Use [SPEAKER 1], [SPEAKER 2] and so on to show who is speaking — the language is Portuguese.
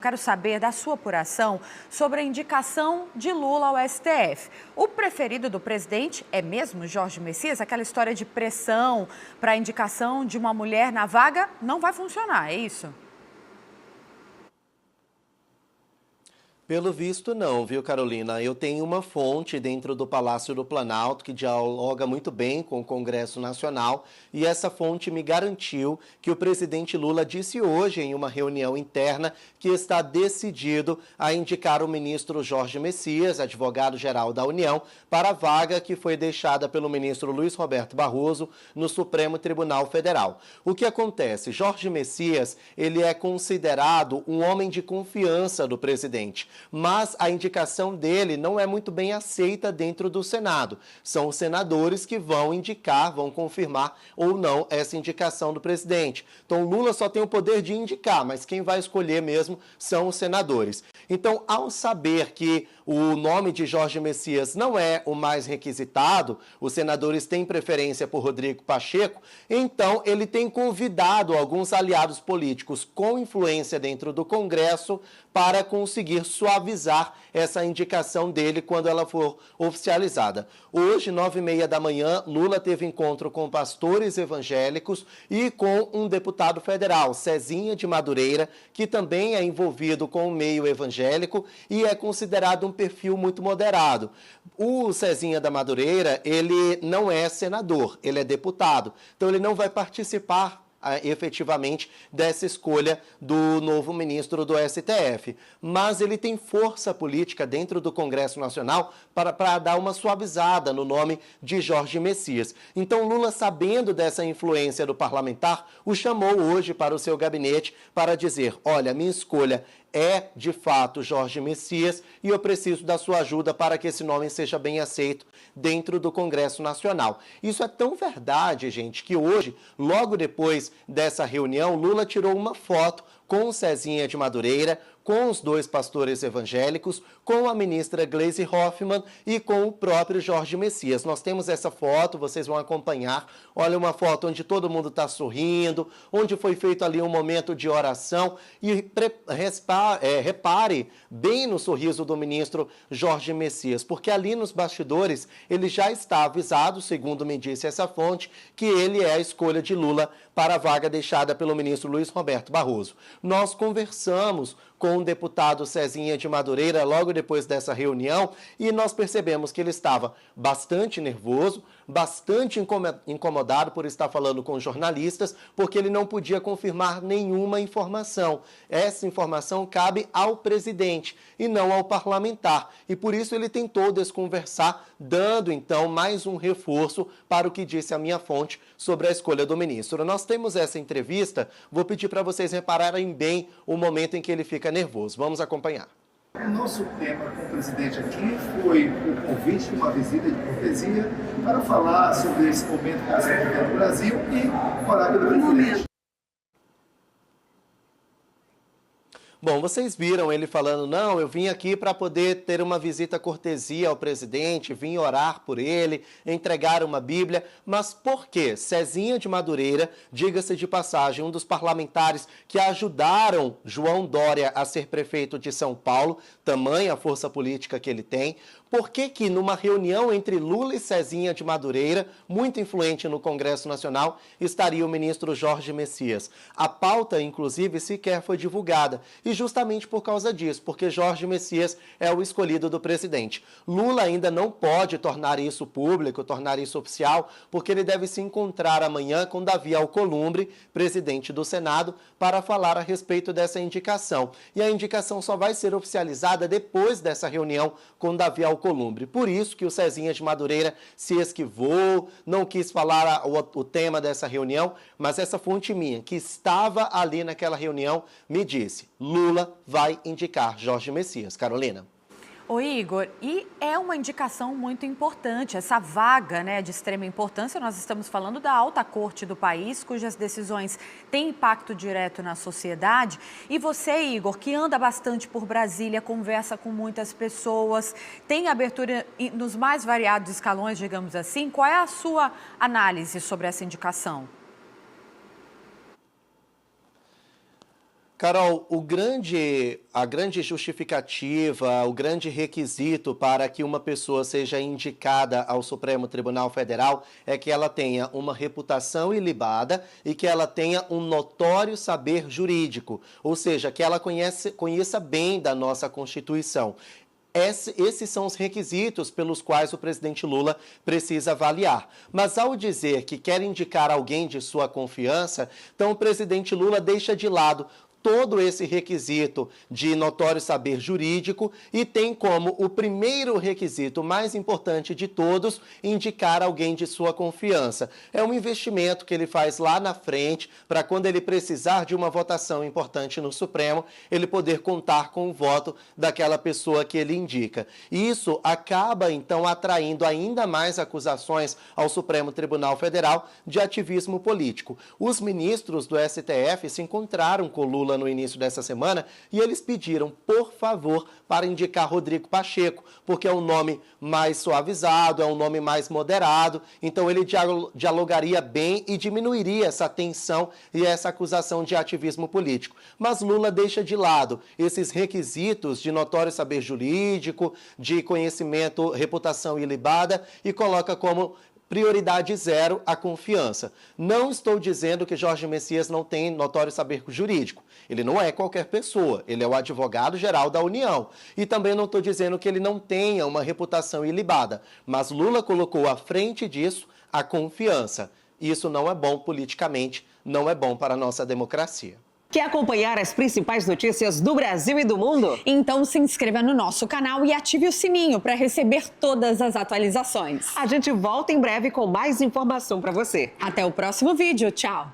[SPEAKER 1] Quero saber da sua apuração sobre a indicação de Lula ao STF. O preferido do presidente é mesmo Jorge Messias? Aquela história de pressão para a indicação de uma mulher na vaga não vai funcionar, é isso?
[SPEAKER 2] Pelo visto, não, viu, Carolina? Eu tenho uma fonte dentro do Palácio do Planalto que dialoga muito bem com o Congresso Nacional e essa fonte me garantiu que o presidente Lula disse hoje em uma reunião interna que está decidido a indicar o ministro Jorge Messias, advogado-geral da União, para a vaga que foi deixada pelo ministro Luiz Roberto Barroso no Supremo Tribunal Federal. O que acontece? Jorge Messias, ele é considerado um homem de confiança do presidente. Mas a indicação dele não é muito bem aceita dentro do Senado. São os senadores que vão indicar, vão confirmar ou não essa indicação do presidente. Então Lula só tem o poder de indicar, mas quem vai escolher mesmo são os senadores. Então, ao saber que o nome de Jorge Messias não é o mais requisitado, os senadores têm preferência por Rodrigo Pacheco, então ele tem convidado alguns aliados políticos com influência dentro do Congresso para conseguir suavizar essa indicação dele quando ela for oficializada. Hoje, 9h30 da manhã, Lula teve encontro com pastores evangélicos e com um deputado federal, Cezinha de Madureira, que também é envolvido com o meio evangélico e é considerado um perfil muito moderado. O Cezinha da Madureira, ele não é senador, ele é deputado, então ele não vai participar efetivamente dessa escolha do novo ministro do STF. Mas ele tem força política dentro do Congresso Nacional para dar uma suavizada no nome de Jorge Messias. Então Lula, sabendo dessa influência do parlamentar, o chamou hoje para o seu gabinete para dizer: olha, minha escolha é, de fato, Jorge Messias e eu preciso da sua ajuda para que esse nome seja bem aceito dentro do Congresso Nacional. Isso é tão verdade, gente, que hoje, logo depois dessa reunião, Lula tirou uma foto com o Cezinha de Madureira, com os dois pastores evangélicos, com a ministra Gleisi Hoffmann e com o próprio Jorge Messias. Nós temos essa foto, vocês vão acompanhar. Olha, uma foto onde todo mundo está sorrindo, onde foi feito ali um momento de oração. E repare bem no sorriso do ministro Jorge Messias, porque ali nos bastidores ele já está avisado, segundo me disse essa fonte, que ele é a escolha de Lula para a vaga deixada pelo ministro Luiz Roberto Barroso. Nós conversamos com o deputado Cezinha de Madureira logo depois dessa reunião e nós percebemos que ele estava bastante nervoso, bastante incomodado por estar falando com jornalistas, porque ele não podia confirmar nenhuma informação. Essa informação cabe ao presidente e não ao parlamentar. E por isso ele tentou desconversar, dando então mais um reforço para o que disse a minha fonte sobre a escolha do ministro. Nós temos essa entrevista, vou pedir para vocês repararem bem o momento em que ele fica nervoso. Vamos acompanhar.
[SPEAKER 3] O nosso tema com o presidente aqui foi o convite de uma visita de cortesia para falar sobre esse momento que está vivendo no Brasil e orar pelo presidente.
[SPEAKER 2] Bom, vocês viram ele falando: não, eu vim aqui para poder ter uma visita cortesia ao presidente, vim orar por ele, entregar uma Bíblia. Mas por quê? Cezinha de Madureira, diga-se de passagem, um dos parlamentares que ajudaram João Dória a ser prefeito de São Paulo, tamanha a força política que ele tem. Por que que numa reunião entre Lula e Cezinha de Madureira, muito influente no Congresso Nacional, estaria o ministro Jorge Messias? A pauta, inclusive, sequer foi divulgada. E justamente por causa disso, porque Jorge Messias é o escolhido do presidente. Lula ainda não pode tornar isso público, tornar isso oficial, porque ele deve se encontrar amanhã com Davi Alcolumbre, presidente do Senado, para falar a respeito dessa indicação. E a indicação só vai ser oficializada depois dessa reunião com Davi Alcolumbre. Por isso que o Cezinha de Madureira se esquivou, não quis falar o tema dessa reunião, mas essa fonte minha, que estava ali naquela reunião, me disse: Lula vai indicar Jorge Messias. Carolina.
[SPEAKER 1] Ô Igor, e é uma indicação muito importante, essa vaga, né, de extrema importância. Nós estamos falando da alta corte do país, cujas decisões têm impacto direto na sociedade. E você, Igor, que anda bastante por Brasília, conversa com muitas pessoas, tem abertura nos mais variados escalões, digamos assim. Qual é a sua análise sobre essa indicação?
[SPEAKER 2] Carol, a grande justificativa, o grande requisito para que uma pessoa seja indicada ao Supremo Tribunal Federal é que ela tenha uma reputação ilibada e que ela tenha um notório saber jurídico, ou seja, que ela conheça bem da nossa Constituição. Esses são os requisitos pelos quais o presidente Lula precisa avaliar. Mas ao dizer que quer indicar alguém de sua confiança, então o presidente Lula deixa de lado todo esse requisito de notório saber jurídico e tem como o primeiro requisito mais importante de todos indicar alguém de sua confiança. É um investimento que ele faz lá na frente para quando ele precisar de uma votação importante no Supremo, ele poder contar com o voto daquela pessoa que ele indica. E isso acaba, então, atraindo ainda mais acusações ao Supremo Tribunal Federal de ativismo político. Os ministros do STF se encontraram com Lula no início dessa semana e eles pediram, por favor, para indicar Rodrigo Pacheco, porque é um nome mais suavizado, é um nome mais moderado, então ele dialogaria bem e diminuiria essa tensão e essa acusação de ativismo político. Mas Lula deixa de lado esses requisitos de notório saber jurídico, de conhecimento, reputação ilibada e coloca como prioridade zero a confiança. Não estou dizendo que Jorge Messias não tem notório saber jurídico. Ele não é qualquer pessoa. Ele é o advogado-geral da União. E também não estou dizendo que ele não tenha uma reputação ilibada. Mas Lula colocou à frente disso a confiança. Isso não é bom politicamente, não é bom para a nossa democracia.
[SPEAKER 4] Quer acompanhar as principais notícias do Brasil e do mundo?
[SPEAKER 1] Então se inscreva no nosso canal e ative o sininho para receber todas as atualizações.
[SPEAKER 4] A gente volta em breve com mais informação para você.
[SPEAKER 1] Até o próximo vídeo. Tchau!